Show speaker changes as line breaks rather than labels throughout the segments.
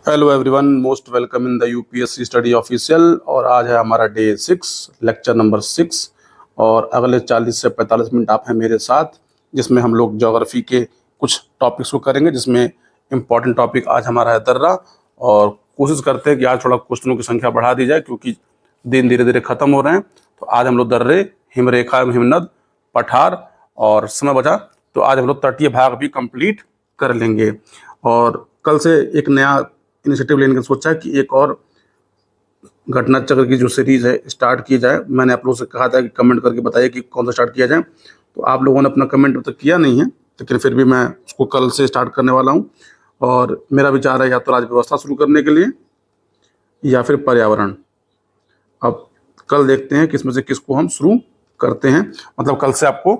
Hello everyone, most welcome in the UPSC study official. और आज है हमारा डे 6, लेक्चर नंबर 6। और अगले 40 से 45 मिनट आप हैं मेरे साथ, जिसमें हम लोग ज्योग्राफी के कुछ टॉपिक्स को करेंगे, जिसमें इम्पॉर्टेंट टॉपिक आज हमारा है दर्रा। और कोशिश करते हैं कि आज थोड़ा क्वेश्चनों की संख्या बढ़ा दी जाए, क्योंकि दिन धीरे धीरे ख़त्म हो रहे हैं। तो आज हम लोग दर्रे, हिमरेखा, हिमनद, पठार और समय बचा तो आज हम लोग तटीय भाग भी कंप्लीट कर लेंगे। और कल से एक नया इनिशिएटिव लेने का सोचा है कि एक और घटना चक्र की जो सीरीज है स्टार्ट की जाए। मैंने आप लोगों से कहा था कि कमेंट करके बताइए कि कौन सा स्टार्ट किया जाए, तो आप लोगों ने अपना कमेंट तो किया नहीं है, लेकिन फिर भी मैं उसको कल से स्टार्ट करने वाला हूँ। और मेरा विचार है या तो राज्य व्यवस्था शुरू करने के लिए या फिर पर्यावरण। अब कल देखते हैं किसमें से किसको हम शुरू करते हैं। मतलब कल से आपको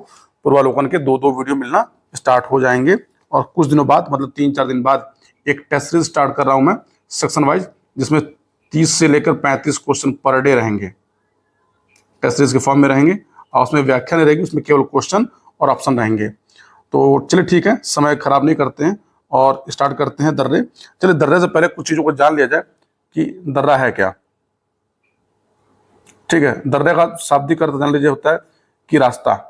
पूर्वालोकन के दो वीडियो मिलना स्टार्ट हो जाएंगे। और कुछ दिनों बाद, मतलब 3-4 दिन बाद, एक टेस्ट सीरीज स्टार्ट कर रहा हूं मैं सेक्शन वाइज, जिसमें 30 से लेकर 35 क्वेश्चन पर डे रहेंगे, टेस्ट सीरीज के फॉर्म में रहेंगे। और उसमें व्याख्या नहीं रहेगी, उसमें केवल क्वेश्चन और ऑप्शन रहेंगे। तो चलिए ठीक है, समय खराब नहीं करते हैं और स्टार्ट करते हैं दर्रे। चलिए दर्रे से पहले कुछ चीज़ों को जान लिया जाए कि दर्रा है क्या। ठीक है, दर्रे का शाब्दिक अर्थ जान लीजिए, होता है कि रास्ता।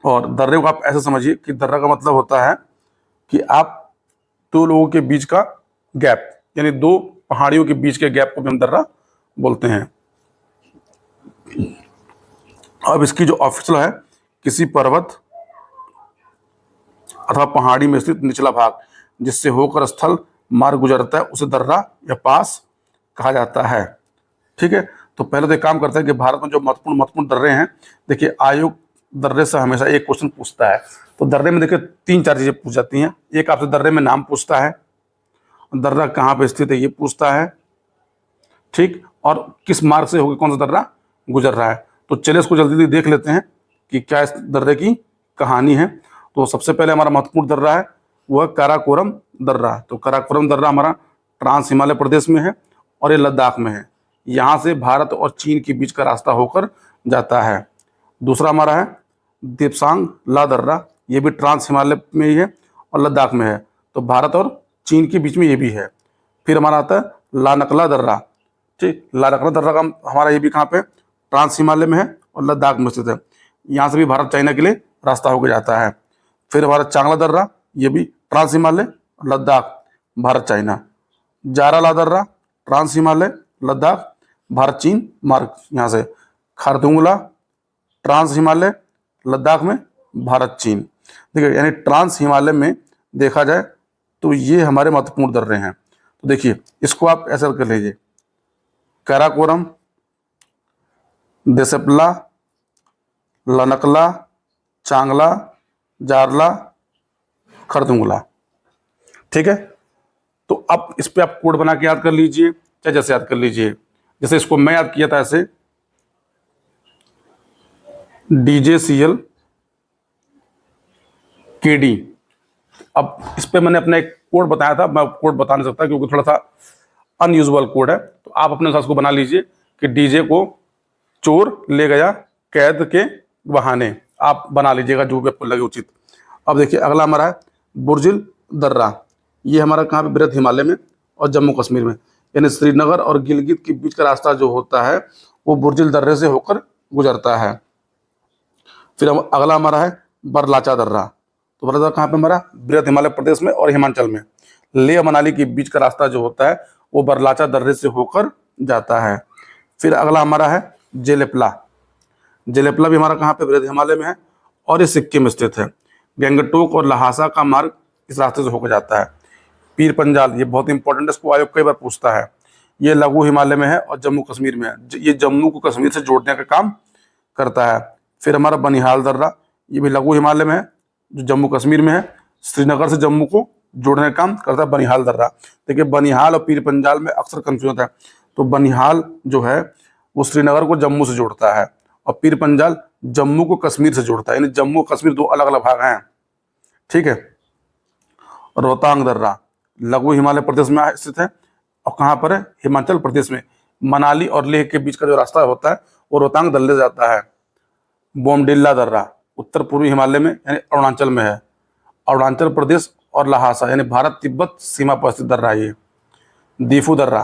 और दर्रे को आप ऐसे समझिए कि दर्रा का मतलब होता है कि आप दो लोगों के बीच का गैप, यानी दो पहाड़ियों के बीच के गैप को भी हम दर्रा बोलते हैं। अब इसकी जो ऑफिशियल है, किसी पर्वत अथवा पहाड़ी में स्थित निचला भाग जिससे होकर स्थल मार्ग गुजरता है, उसे दर्रा या पास कहा जाता है। ठीक है, तो पहले तो एक काम करते हैं कि भारत में जो महत्वपूर्ण दर्रे हैं, देखिए आयोग दर्रे से हमेशा एक क्वेश्चन पूछता है। तो दर्रे में देखिए 3-4 चीजें पूछ जाती हैं। एक आपसे दर्रे में नाम पूछता है, दर्रा कहाँ पे स्थित है ये पूछता है, ठीक, और किस मार्ग से होकर कौन सा दर्रा गुजर रहा है। तो चलिए इसको जल्दी जल्दी देख लेते हैं कि क्या इस दर्रे की कहानी है। तो सबसे पहले हमारा महत्वपूर्ण दर्रा है वह काराकोरम दर्रा। तो काराकोरम दर्रा हमारा ट्रांस हिमालय प्रदेश में है और ये लद्दाख में है। यहाँ से भारत और चीन के बीच का रास्ता होकर जाता है। दूसरा हमारा है देपसांग ला दर्रा, ये भी ट्रांस हिमालय में ही है और लद्दाख में है, तो भारत और चीन के बीच में ये भी है। फिर हमारा आता है लानकला दर्रा। ठीक, लानकला दर्रा का हमारा ये भी कहाँ पे, ट्रांस हिमालय में है और लद्दाख में स्थित है। यहाँ से भी भारत चाइना के लिए रास्ता होकर जाता है। फिर हमारा चांगला दर्रा, ये भी ट्रांस हिमालय, लद्दाख, भारत चाइना। जाराला दर्रा, ट्रांस हिमालय, लद्दाख, भारत चीन मार्ग यहाँ से। खारदुंगला, ट्रांस हिमालय, लद्दाख में, भारत चीन। देखिए, यानी ट्रांस हिमालय में देखा जाए तो ये हमारे महत्वपूर्ण दर्रे हैं। तो देखिए इसको आप ऐसा कर लीजिए, काराकोरम, देसपला, लनकला, चांगला, जारला, खरदुंगला। ठीक है, तो अब इस पे आप कोड बना के याद कर लीजिए, चाहे जैसे याद कर लीजिए। जैसे इसको मैं याद किया था ऐसे, DJCL KD। अब इस पे मैंने अपना एक कोड बताया था, मैं कोड बता नहीं सकता क्योंकि थोड़ा सा अनयूजुअल कोड है। तो आप अपने हिसाब से बना लीजिए कि डीजे को चोर ले गया कैद के बहाने, आप बना लीजिएगा जो भी आपको लगे उचित। अब देखिए अगला हमारा है बुर्जिल दर्रा। ये हमारा कहाँ पे, बृहद हिमालय में और जम्मू कश्मीर में, यानी श्रीनगर और गिलगित के बीच का रास्ता जो होता है वो बुर्जिल दर्रे से होकर गुजरता है। फिर अगला हमारा है बरलाचा दर्रा। तो बरलाचा कहाँ पे हमारा, बृहद हिमालय प्रदेश में और हिमाचल में। लेह मनाली के बीच का रास्ता जो होता है वो बरलाचा दर्रे से होकर जाता है। फिर अगला हमारा है जेलेपला। जेलेपला भी हमारा कहाँ पे, बृहद हिमालय में है और ये सिक्किम में स्थित है। गंगटोक और लहासा का मार्ग इस रास्ते से होकर जाता है। पीर पंजाल, ये बहुत इंपॉर्टेंट है, इसको आयोग कई बार पूछता है। ये लघु हिमालय में है और जम्मू कश्मीर में है, ये जम्मू को कश्मीर से जोड़ने का काम करता है। फिर हमारा बनिहाल दर्रा, ये भी लघु हिमालय में है जो जम्मू कश्मीर में है, श्रीनगर से जम्मू को जोड़ने का काम करता है बनिहाल दर्रा। देखिए बनिहाल और पीर पंजाल में अक्सर कंफ्यूजन होता है। तो बनिहाल जो है वो श्रीनगर को जम्मू से जोड़ता है और पीर पंजाल जम्मू को कश्मीर से जोड़ता है, यानी जम्मू कश्मीर दो अलग अलग भाग हैं। ठीक है, रोहतांग दर्रा लघु हिमालय प्रदेश में स्थित है और कहाँ पर है, हिमाचल प्रदेश में। मनाली और लेह के बीच का जो रास्ता होता है वो रोहतांग दर्रे से जाता है। बोमडिल्ला दर्रा उत्तर पूर्वी हिमालय में यानी अरुणाचल में है। अरुणाचल प्रदेश और लहासा यानी भारत तिब्बत सीमा पर स्थित दर्रा है ये। दीफू दर्रा,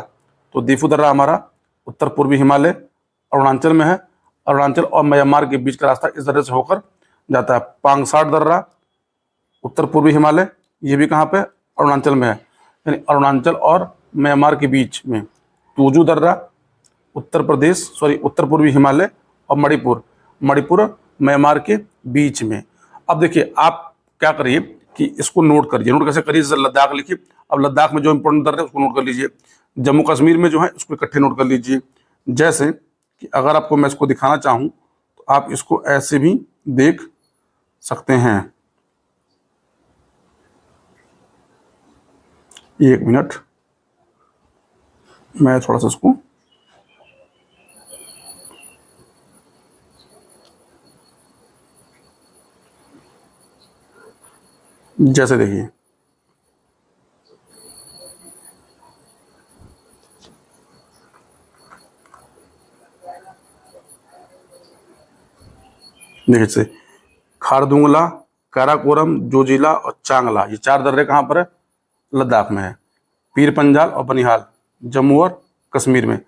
तो दीफू दर्रा हमारा उत्तर पूर्वी हिमालय अरुणाचल में है। अरुणाचल और म्यांमार के बीच का रास्ता इस दर्रे से होकर जाता है। पांगसाट दर्रा उत्तर पूर्वी हिमालय, ये भी कहाँ पे, अरुणाचल में है, यानी अरुणाचल और म्यांमार के बीच में। तुजू दर्रा उत्तर पूर्वी हिमालय और मणिपुर म्यांमार के बीच में। अब देखिए आप क्या करिए कि इसको नोट करिए। नोट कैसे करिए, जैसे लद्दाख लिखिए। अब लद्दाख में जो इंपॉर्टेंट दर्रे है उसको नोट कर लीजिए। जम्मू कश्मीर में जो है उसको इकट्ठे नोट कर लीजिए। जैसे कि अगर आपको मैं इसको दिखाना चाहूँ तो आप इसको ऐसे भी देख सकते हैं। एक मिनट, मैं थोड़ा सा इसको जैसे देखिए, देखिए खारदुंगला, काराकोरम, जोजिला और चांगला, ये 4 दर्रे कहाँ पर है, लद्दाख में है। पीर पंजाल और बनिहाल जम्मू और कश्मीर में।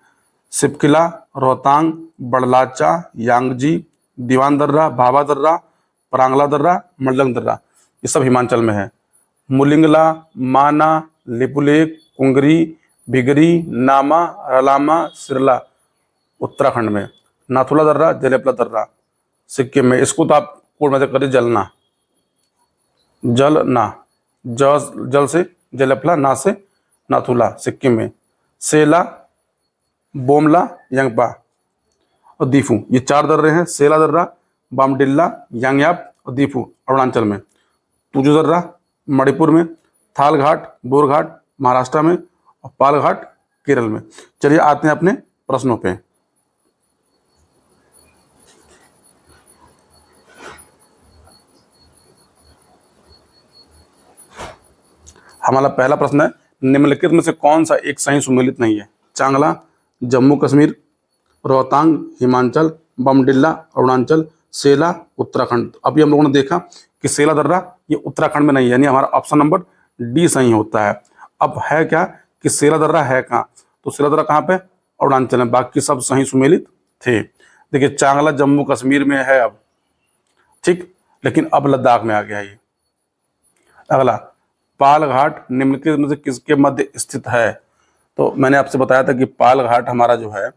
सिपकिला, रोहतांग, बड़लाचा, यांगजी, दीवान दर्रा, भाभा दर्रा, परांगला दर्रा, मल्लंग दर्रा, ये सब हिमाचल में है। मुलिंगला, माना, लिपुलेख, कुंगरी, भिगरी, नामा, रलामा, सिरला उत्तराखंड में। नाथुला दर्रा, जलेपला दर्रा सिक्किम में। इसको तो आप कोड में से करिए, जलना, जलना, जल से जलेपला, ना से नाथुला सिक्किम में। सेला, बोमला, यंगपा और दीफू, ये 4 दर्रे हैं। सेला दर्रा, बामडिल्ला, यांगयाप और दीफू अरुणाचल में। तुजू दर्रा मणिपुर में। थाल घाट, बोर घाट महाराष्ट्र में और पाल घाट केरल में। चलिए आते हैं अपने प्रश्नों पे। हमारा पहला प्रश्न है, निम्नलिखित में से कौन सा एक सही सुमेलित नहीं है। चांगला जम्मू कश्मीर, रोहतांग हिमाचल, बमडिल्ला अरुणाचल, सेला उत्तराखंड। अभी हम लोगों ने देखा कि सेला दर्रा ये उत्तराखंड में नहीं है, यानी हमारा ऑप्शन नंबर डी सही होता है। अब है क्या कि सेला दर्रा है कहाँ, तो सेला दर्रा कहाँ पे, अरुणाचल में। बाकी सब सही सुमेलित थे। देखिए चांगला जम्मू कश्मीर में है अब, ठीक, लेकिन अब लद्दाख में आ गया ये। अगला, पाल घाट निम्नलिखित में से किसके मध्य स्थित है। तो मैंने आपसे बताया था कि पाल घाट हमारा जो है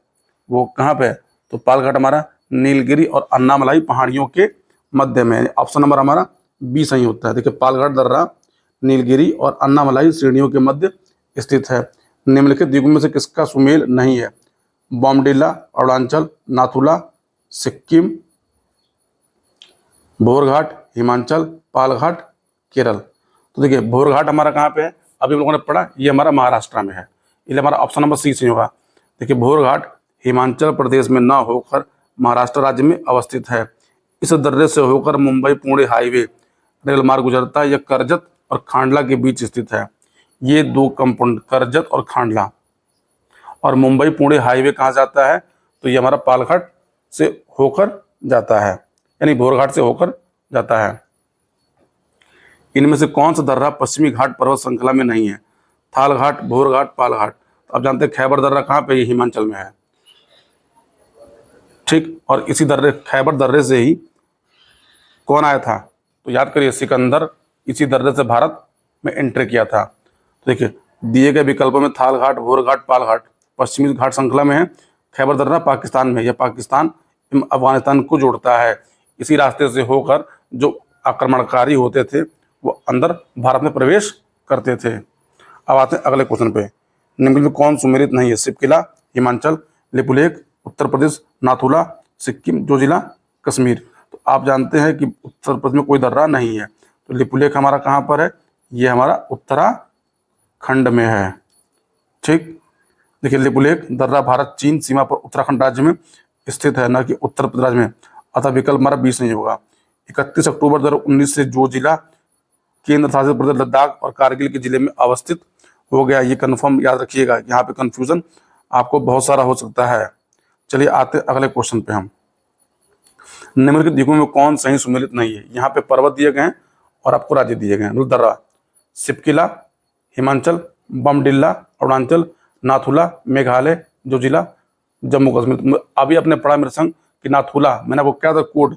वो कहाँ पे है, तो पाल घाट हमारा नीलगिरी और अन्नामलाई पहाड़ियों के मध्य में। ऑप्शन नंबर हमारा बी सही होता है। देखिए पाल घाट दर्रा नीलगिरी और अन्नामलाई श्रेणियों के मध्य स्थित है। निम्नलिखित द्वीपों में से किसका सुमेल नहीं है। बॉमडिला अरुणाचल, नाथुला सिक्किम, भोरघाट हिमाचल, पाल घाट केरल। तो देखिए भोरघाट हमारा कहाँ पे है, अभी हम लोगों ने पढ़ा, ये हमारा महाराष्ट्र में है, इसलिए हमारा ऑप्शन नंबर सी सही होगा। देखिए भोरघाट हिमाचल प्रदेश में न होकर महाराष्ट्र राज्य में अवस्थित है। इस दर्रे से होकर मुंबई पुणे हाईवे रेल मार्ग गुजरता है। यह करजत और खांडला के बीच स्थित है। ये 2 कंपाउंड, करजत और खांडला, और मुंबई पुणे हाईवे कहाँ जाता है, तो ये हमारा पालघाट से होकर जाता है, यानी भोरघाट से होकर जाता है। इनमें से कौन सा दर्रा पश्चिमी घाट पर्वत श्रृंखला में नहीं है। थाल घाट, भोरघाट, पालघाट। तो आप जानते हैं खैबर दर्रा कहाँ पे, ये हिमाचल में है, ठीक। और इसी दर्रे, खैबर दर्रे से ही कौन आया था, तो याद करिए सिकंदर इसी दर्रे से भारत में एंट्री किया था। तो देखिए दिए गए विकल्पों में थाल घाट, भोरघाट, पालघाट पश्चिमी घाट श्रृंखला में है। खैबर दर्रा पाकिस्तान में, यह पाकिस्तान अफगानिस्तान को जोड़ता है। इसी रास्ते से होकर जो आक्रमणकारी होते थे वो अंदर भारत में प्रवेश करते थे। अब आते हैं अगले क्वेश्चन पे। निम्न में कौन सुमेलित नहीं है। सिपकिला हिमाचल, लिपुलेख उत्तर प्रदेश, नाथुला सिक्किम, जोजिला कश्मीर। तो आप जानते हैं कि उत्तर प्रदेश में कोई दर्रा नहीं है, तो लिपुलेख हमारा कहाँ पर है, ये हमारा उत्तराखंड में है, ठीक। देखिए लिपुलेख दर्रा भारत चीन सीमा पर उत्तराखंड राज्य में स्थित है, न कि उत्तर प्रदेश राज्य में, अतः विकल्प हमारा 20 नहीं होगा। 31 अक्टूबर 2019 से जो जिला केंद्र शासित प्रदेश लद्दाख और कारगिल के जिले में अवस्थित हो गया, ये कन्फर्म याद रखिएगा, यहाँ पे कन्फ्यूजन आपको बहुत सारा हो सकता है। चलिए आते अगले क्वेश्चन पे। हम निम्नलिखित द्वीपों में कौन सही सुमेलित नहीं है। यहाँ पे पर्वत दिए गए हैं और आपको राज्य दिए गए हैं। दर्रा सिपकिला हिमाचल, बमडिल्ला अरुणाचल, नाथुला मेघालय, जोजिला जम्मू कश्मीर। तो अभी आपने पढ़ा मेरे संग कि नाथुला, मैंने आपको क्या था कोड,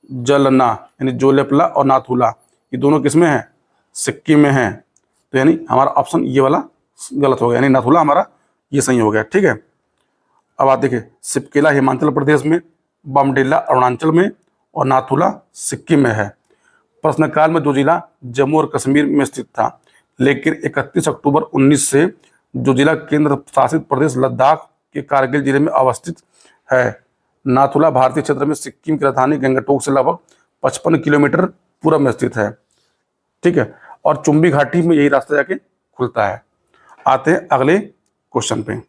जलना यानी जोलेपला और नाथुला, ये दोनों किसमें है, सिक्किम में है। तो यानी हमारा ऑप्शन ये वाला गलत हो गया, यानी नाथुला हमारा ये सही हो गया। ठीक है, अब आप देखिए, सिपकेला हिमाचल प्रदेश में, बमडिल्ला अरुणाचल में और नाथुला सिक्किम में है। प्रश्नकाल में जो जिला जम्मू और कश्मीर में स्थित था, लेकिन 31 अक्टूबर 19 से जो जिला केंद्र शासित प्रदेश लद्दाख के कारगिल जिले में अवस्थित है। नाथुला भारतीय क्षेत्र में सिक्किम की राजधानी गंगटोक से लगभग 55 किलोमीटर पूर्व में स्थित है। ठीक है, और चुंबी घाटी में यही रास्ता जाके खुलता है। आते हैं अगले क्वेश्चन पे।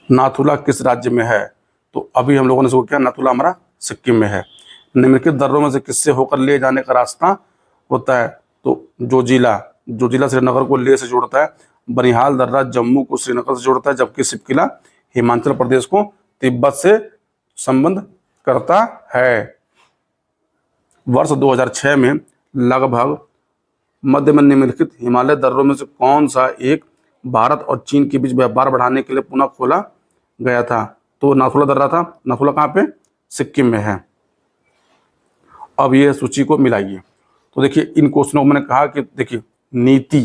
नाथुला किस राज्य में है? तो अभी हम लोगों ने इसको किया, नाथुला हमारा सिक्किम में है। निम्नलिखित दर्रों में से किससे होकर ले जाने का रास्ता होता है? तो जोजिला श्रीनगर को लेह से जोड़ता है, बनिहाल दर्रा जम्मू को श्रीनगर से जोड़ता है, जबकि सिपकिला हिमाचल प्रदेश को तिब्बत से संबंध करता है। वर्ष 2006 में लगभग मध्य में निम्नलिखित हिमालय दर्रों में से कौन सा एक भारत और चीन के बीच व्यापार बढ़ाने के लिए पुनः खोला गया था? तो नाथुला दर्रा था। नाथुला कहाँ पे? सिक्किम में है। अब ये सूची को मिलाइए। तो देखिए, इन क्वेश्चनों को मैंने कहा कि देखिए नीति,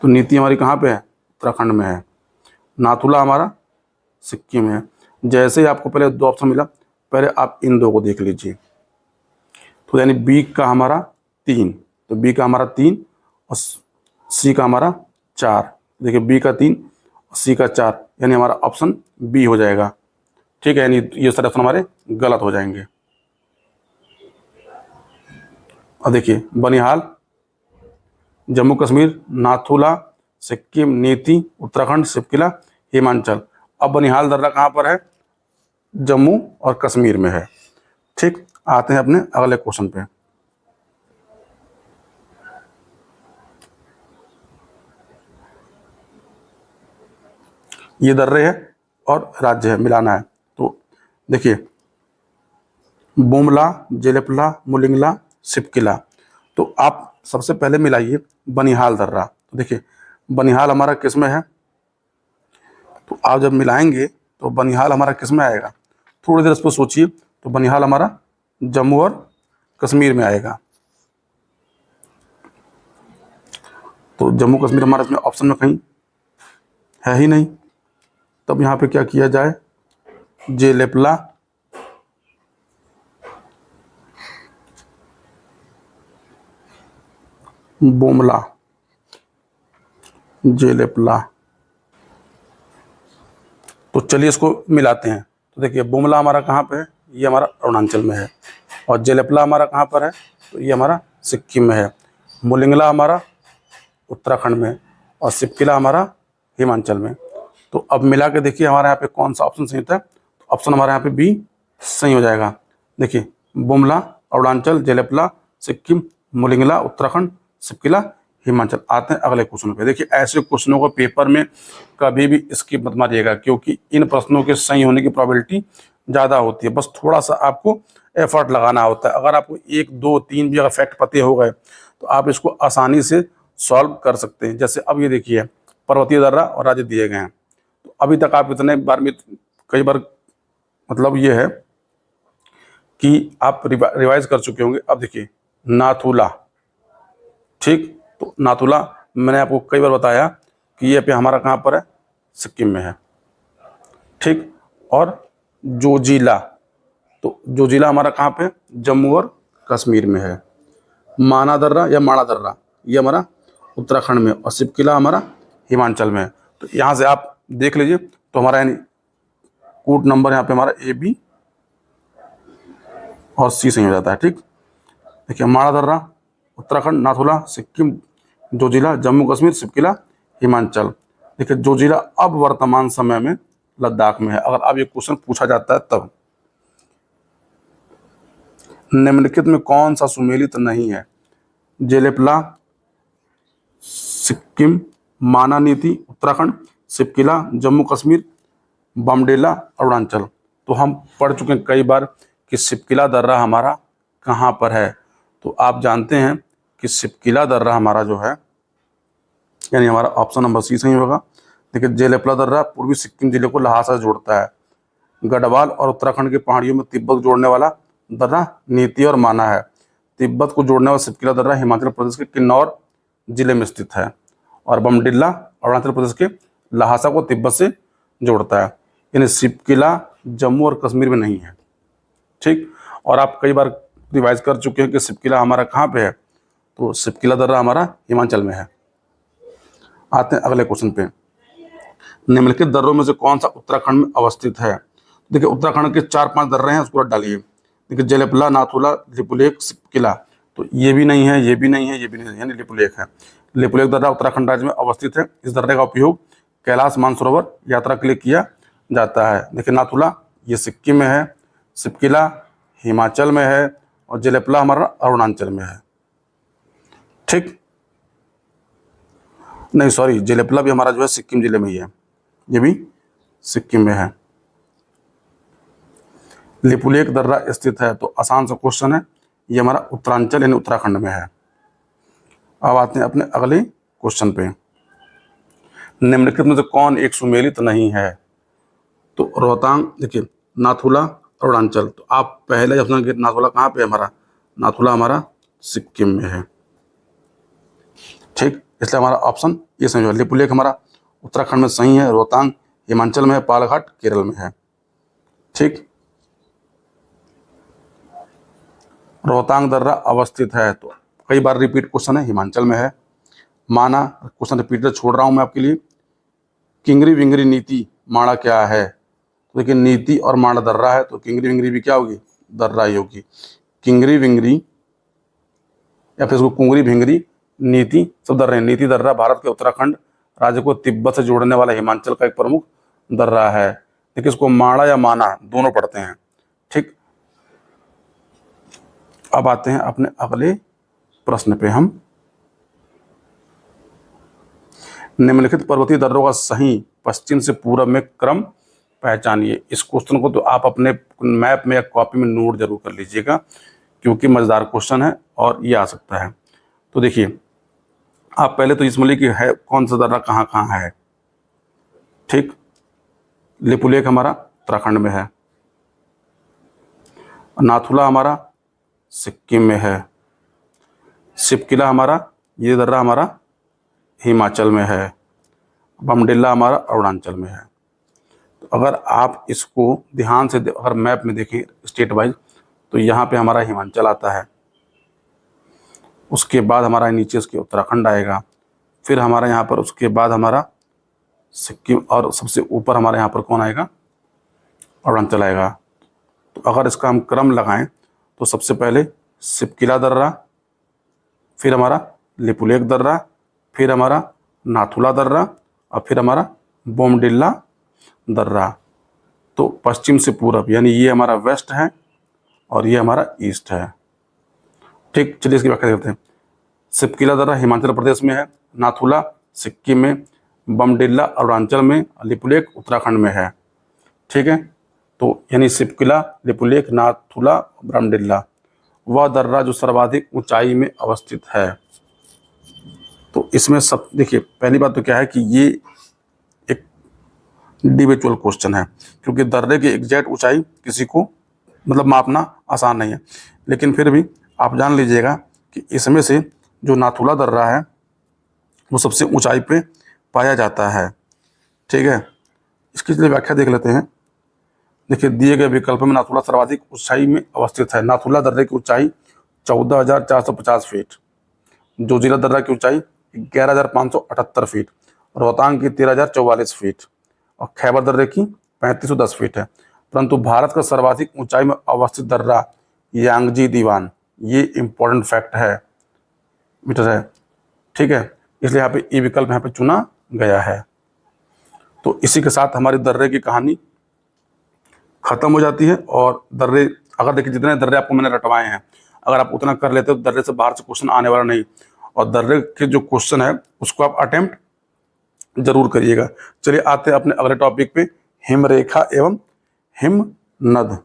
तो नीति हमारी कहाँ पे है? उत्तराखंड में है। नाथुला हमारा सिक्किम में है। जैसे ही आपको पहले दो ऑप्शन मिला, पहले आप इन दो को देख लीजिए। तो यानी बी का हमारा 3, तो बी का हमारा 3 और सी का हमारा 4। देखिए बी का 3 और सी का 4, यानी हमारा ऑप्शन बी हो जाएगा। ठीक है, यानी ये सारे ऑप्शन हमारे गलत हो जाएंगे। और देखिए बनिहाल जम्मू कश्मीर, नाथुला सिक्किम, नीति उत्तराखंड, सिपकिला हिमाचल। अब बनिहाल दर्रा कहाँ पर है? जम्मू और कश्मीर में है। ठीक, आते हैं अपने अगले क्वेश्चन पे। ये दर्रे है और राज्य है, मिलाना है। तो देखिए बुमला, जेलेपला, मुलिंगला, सिपकिला। तो आप सबसे पहले मिलाइए बनिहाल दर्रा। तो देखिए बनिहाल हमारा किस में है? तो आप जब मिलाएंगे तो बनिहाल हमारा किस में आएगा? थोड़ी देर इस पर सोचिए। तो बनिहाल हमारा जम्मू और कश्मीर में आएगा। तो जम्मू कश्मीर हमारा इसमें ऑप्शन में कहीं है ही नहीं। तब यहाँ पे क्या किया जाए? जेलेपला, बुमला, जेलेपला। तो चलिए इसको मिलाते हैं। तो देखिए बुमला हमारा कहाँ पे है? ये हमारा अरुणाचल में है। और जेलेपला हमारा कहाँ पर है? तो ये हमारा सिक्किम में है। मुलिंगला हमारा उत्तराखंड में और सिपकिला हमारा हिमाचल में। तो अब मिला के देखिए हमारे यहाँ पे कौन सा ऑप्शन सही होता है? तो ऑप्शन हमारे यहाँ पे बी सही हो जाएगा। देखिए बुमला अरुणाचल, जेलेपला सिक्किम, मुलिंगला उत्तराखंड, सिपकिला हिमाचल। आते हैं अगले क्वेश्चन पे। देखिए ऐसे क्वेश्चनों को पेपर में कभी भी स्किप मत मारिएगा, क्योंकि इन प्रश्नों के सही होने की प्रोबेबिलिटी ज़्यादा होती है। बस थोड़ा सा आपको एफर्ट लगाना होता है। अगर आपको 1, 2, 3 भी अगर फैक्ट पते हो गए तो आप इसको आसानी से सॉल्व कर सकते हैं। जैसे अब ये देखिए पर्वतीय दर्रा और राज्य दिए गए हैं। तो अभी तक आप इतने बार में कई बार मतलब ये है कि आप रिवाइज कर चुके होंगे। अब देखिए नाथुला, ठीक, तो नाथुला मैंने आपको कई बार बताया कि ये पे हमारा कहाँ पर है? सिक्किम में है। ठीक, और जोजिला, तो जोजिला हमारा कहाँ पे? जम्मू और कश्मीर में है। माना दर्रा या माणा दर्रा ये हमारा उत्तराखंड में और सिपकिला हमारा हिमाचल में है। तो यहाँ से आप देख लीजिए। तो हमारा यानी कोड नंबर यहाँ पे हमारा ए, बी और सी सही हो जाता है। ठीक, देखिए माणा दर्रा उत्तराखंड, नाथुला सिक्किम, जोजिला जम्मू कश्मीर, सिपकिला हिमाचल। देखिए जोजिला अब वर्तमान समय में लद्दाख में है। अगर अब ये क्वेश्चन पूछा जाता है तब निम्नलिखित में कौन सा सुमेलित नहीं है? जेलेपला सिक्किम, माना नीति उत्तराखंड, सिपकिला जम्मू कश्मीर, बमडेला अरुणाचल। तो हम पढ़ चुके हैं कई बार कि सिपकिला दर्रा हमारा कहाँ पर है। तो आप जानते हैं कि सिपकिला दर्रा हमारा जो है, यानी हमारा ऑप्शन नंबर सी सही होगा। देखिए, जेलेपला दर्रा पूर्वी सिक्किम जिले को लहासा से जोड़ता है। गढ़वाल और उत्तराखंड की पहाड़ियों में तिब्बत को जोड़ने वाला दर्रा नीति और माना है। तिब्बत को जोड़ने वाला सिपकिला दर्रा हिमाचल प्रदेश के किन्नौर जिले में स्थित है। और बमडिल्ला अरुणाचल प्रदेश के लहासा को तिब्बत से जोड़ता है। यानी सिपकिला जम्मू और कश्मीर में नहीं है। ठीक, और आप कई बार रिवाइज कर चुके हैं कि सिपकिला हमारा कहाँ पे है। तो सिपकिला दर्रा हमारा हिमाचल में है। आते हैं अगले क्वेश्चन पे। निम्नलिखित दर्रों में से कौन सा उत्तराखंड में अवस्थित है। देखिए, उत्तराखंड के 4-5 दर्रे हैं, उसको डालिए। देखिए, जेलेपला, नाथुला, लिपुलेख, सिपकिला। तो ये भी नहीं है, ये भी नहीं है, ये भी नहीं है, यानी लिपुलेख है। लिपुलेख दर्रा उत्तराखंड राज्य में अवस्थित है। इस दर्रे का उपयोग कैलाश मानसरोवर यात्रा के लिए किया जाता है। देखिए, नाथुला ये सिक्किम में है, सिपकिला हिमाचल में है, और जेलेपला हमारा अरुणाचल में है। ठीक, नहीं सॉरी, जेलेपला भी हमारा जो है सिक्किम जिले में ही है, ये भी सिक्किम में है। लिपुलेख दर्रा स्थित है, तो आसान सा क्वेश्चन है, ये हमारा उत्तरांचल यानी उत्तराखंड में है। अब आते हैं अपने अगले क्वेश्चन पे। निम्नलिखित में से कौन एक सुमेलित नहीं है। तो रोहतांग, देखिए नाथुला अरुणाचल, तो आप पहले ऑप्शन के नाथुला कहाँ पे है हमारा, नाथुला हमारा सिक्किम में है। ठीक, इसलिए हमारा ऑप्शन ये सही है। लिपुलेख हमारा उत्तराखंड में सही है, रोहतांग हिमाचल में है, पालघाट केरल में है। ठीक, रोहतांग दर्रा अवस्थित है, तो कई बार रिपीट क्वेश्चन है, हिमाचल में है। माना, क्वेश्चन रिपीट छोड़ रहा हूं मैं आपके लिए। किंगरी विंगरी नीति माणा क्या है। तो देखिए, नीति और माणा दर्रा है, तो किंगरी विंगरी भी क्या होगी, दर्रा ही होगी। किंगरी विंगरी या फिर इसको कुंगरी भिंगरी नीति सब दर्रे। नीति दर्रा भारत के उत्तराखंड राज्य को तिब्बत से जोड़ने वाला हिमाचल का एक प्रमुख दर्रा है। देखिए, इसको माणा या माना दोनों पढ़ते हैं। ठीक, अब आते हैं अपने अगले प्रश्न पे। हम निम्नलिखित पर्वतीय दर्रों का सही पश्चिम से पूर्व में क्रम पहचानिए। इस क्वेश्चन को तो आप अपने मैप में या कॉपी में नोट जरूर कर लीजिएगा, क्योंकि मजेदार क्वेश्चन है और ये आ सकता है। तो देखिए, आप पहले तो इसमें लिखिए है कौन सा दर्रा कहाँ कहाँ है। ठीक, लिपुलेख हमारा उत्तराखंड में है, नाथुला हमारा सिक्किम में है, सिपकिला हमारा ये दर्रा हमारा हिमाचल में है, बमडिल्ला हमारा अरुणाचल में है। तो अगर आप इसको ध्यान से अगर मैप में देखें स्टेट वाइज, तो यहाँ पे हमारा हिमाचल आता है, उसके बाद हमारा नीचे उसके उत्तराखंड आएगा, फिर हमारा यहाँ पर उसके बाद हमारा सिक्किम, और सबसे ऊपर हमारे यहाँ पर कौन आएगा, अरुणाचल आएगा। तो अगर इसका हम क्रम लगाएं तो सबसे पहले सिपकिला दर्रा, फिर हमारा लिपुलेख दर्रा, फिर हमारा नाथुला दर्रा, और फिर हमारा बोमडिल्ला दर्रा। तो पश्चिम से पूरब, यानी ये हमारा वेस्ट है और ये हमारा ईस्ट है। ठीक, चलिए इसकी व्याख्या करते हैं। सिपकिला दर्रा हिमाचल प्रदेश में है, नाथुला सिक्किम में, बमडिल्ला अरुणाचल में, लिपुलेख उत्तराखंड में है। ठीक है, तो यानी सिपकिला, लिपुलेख, नाथुला, बमडिल्ला वह दर्रा जो सर्वाधिक ऊंचाई में अवस्थित है। तो इसमें सब देखिए, पहली बात तो क्या है कि ये एक इंडिविजुअल क्वेश्चन है, क्योंकि दर्रे की एग्जैक्ट ऊंचाई किसी को मतलब मापना आसान नहीं है। लेकिन फिर भी आप जान लीजिएगा कि इसमें से जो नाथुला दर्रा है वो सबसे ऊंचाई पे पाया जाता है। ठीक है, इसकी चलिए व्याख्या देख लेते हैं। देखिए, दिए गए विकल्प में नाथुला सर्वाधिक ऊंचाई में अवस्थित है। नाथुला दर्रे की ऊंचाई 14,450 फीट, जोजिला दर्रा की ऊंचाई 11,578 फीट, रोहतांग की 13,044 फीट, और खैबर दर्रे की 3,510 फीट है। परंतु भारत का सर्वाधिक ऊंचाई में अवस्थित दर्रा यांगजी दीवान, ये इंपॉर्टेंट फैक्ट है मीटर है। ठीक है, इसलिए यहाँ पे ये विकल्प यहाँ पे चुना गया है। तो इसी के साथ हमारी दर्रे की कहानी खत्म हो जाती है। और दर्रे, अगर देखिए जितने दर्रे आपको मैंने रटवाए हैं, अगर आप उतना कर लेते हो तो दर्रे से बाहर से क्वेश्चन आने वाला नहीं। और दर्रे के जो क्वेश्चन है उसको आप अटेम्प्ट जरूर करिएगा। चलिए आते हैं अपने अगले टॉपिक पे, हिमरेखा एवं हिमनद।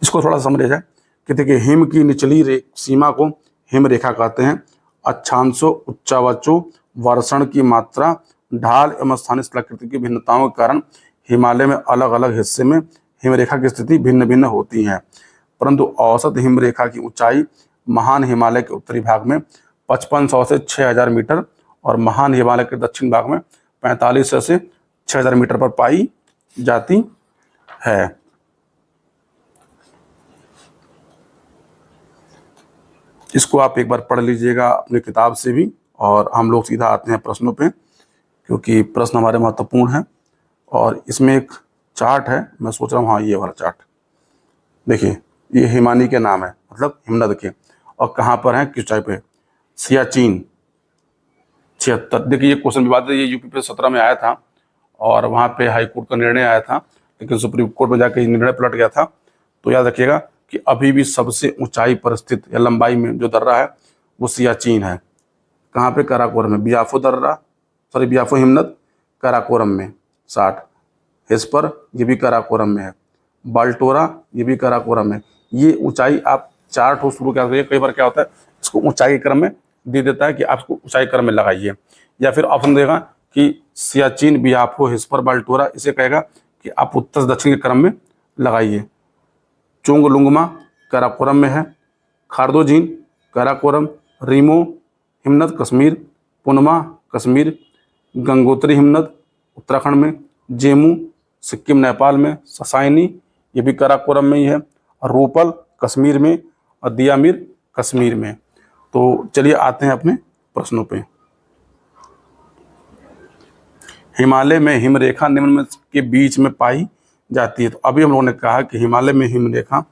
इसको थोड़ा समझ जाए कि देखिए, हिम की निचली सीमा को हिम रेखा कहते हैं। अक्षांशों, उच्चावचों, वर्षण की मात्रा, ढाल एवं स्थानीय प्रकृति की भिन्नताओं के कारण हिमालय में अलग अलग हिस्से में हिमरेखा की स्थिति भिन्न भिन्न होती है, परंतु औसत हिमरेखा की ऊंचाई महान हिमालय के उत्तरी भाग में 5500 से 6000 मीटर और महान हिमालय के दक्षिण भाग में 4500 से 6000 मीटर पर पाई जाती है। इसको आप एक बार पढ़ लीजिएगा अपनी किताब से भी, और हम लोग सीधा आते हैं प्रश्नों पे, क्योंकि प्रश्न हमारे महत्वपूर्ण हैं। और इसमें एक चार्ट है, मैं सोच रहा हूँ, हाँ ये वाला चार्ट देखिए, ये हिमानी के नाम है, मतलब हिमनद के, और कहाँ पर है, किस टाइप पे, सियाचिन 76। देखिए ये क्वेश्चन विवादित, ये यूपी पे 17 में आया था और वहाँ पे हाई कोर्ट का निर्णय आया था, लेकिन सुप्रीम कोर्ट में जाकर निर्णय पलट गया था। तो याद रखिएगा कि अभी भी सबसे ऊंचाई पर स्थित या लंबाई में जो दर्रा है वो सियाचिन है। कहाँ पे, काराकोरम में। बियाफो दर्रा, सॉरी बियाफो हिमनद काराकोरम में 60, हेस्पर ये भी काराकोरम में है, बाल्टोरा ये भी काराकोरम में। ये ऊंचाई आप चार्ट हो शुरू क्या करिए, कई बार क्या होता है इसको ऊंचाई क्रम में दे देता है कि आप इसको ऊंचाई क्रम में लगाइए, या फिर ऑप्शन देगा कि सियाचिन, बियाफो, हेस्पर, बाल्टोरा, इसे कहेगा कि आप उत्तर दक्षिण के क्रम में लगाइए। चोंगलुंगमा काराकोरम में है, खारदोजीन काराकोरम, रीमो हिमनद कश्मीर, पुनमा कश्मीर, गंगोत्री हिमनद उत्तराखंड में, जेमू सिक्किम नेपाल में, ससाइनी ये भी काराकोरम में ही है, और रूपल कश्मीर में, और दियामिर कश्मीर में। तो चलिए आते हैं अपने प्रश्नों पे। हिमालय में हिमरेखा निम्न में के बीच में पाई जाती है। तो अभी हम लोगों ने कहा कि हिमालय में हिमरेखा